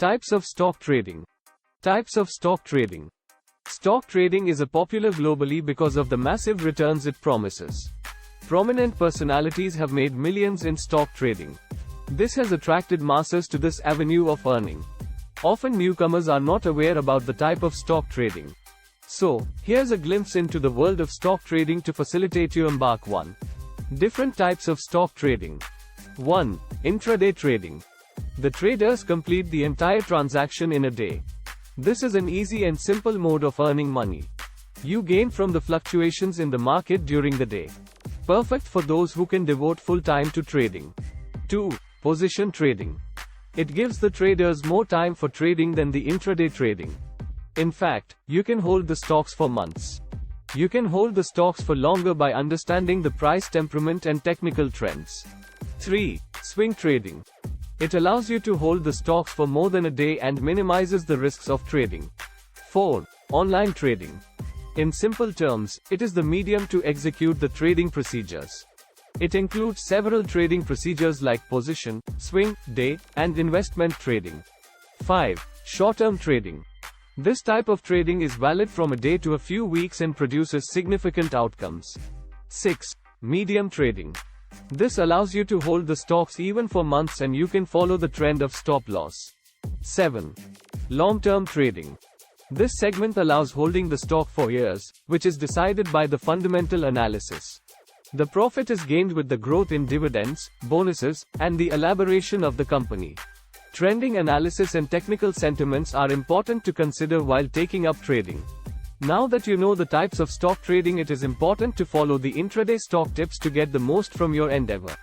Types of stock trading. Types of stock trading. Stock trading is popular globally because of the massive returns it promises. Prominent personalities have made millions in stock trading. This has attracted masses to this avenue of earning. Often newcomers are not aware about the type of stock trading. So, here's a glimpse into the world of stock trading to facilitate you embark. 1. Different types of stock trading. 1. Intraday trading. The traders complete the entire transaction in a day. This is an easy and simple mode of earning money. You gain from the fluctuations in the market during the day. Perfect for those who can devote full time to trading. 2. Position trading. It gives the traders more time for trading than the intraday trading. In fact, you can hold the stocks for months. You can hold the stocks for longer by understanding the price temperament and technical trends. 3. Swing trading. It allows you to hold the stocks for more than a day and minimizes the risks of trading. 4. Online trading. In simple terms, it is the medium to execute the trading procedures. It includes several trading procedures like position, swing, day, and investment trading. 5. Short-term trading. This type of trading is valid from a day to a few weeks and produces significant outcomes. 6. Medium trading. This allows you to hold the stocks even for months and you can follow the trend of stop loss. 7. Long-term trading. This segment allows holding the stock for years, which is decided by the fundamental analysis. The profit is gained with the growth in dividends, bonuses, and the elaboration of the company. Trending analysis and technical sentiments are important to consider while taking up trading. Now that you know the types of stock trading, it is important to follow the intraday stock tips to get the most from your endeavor.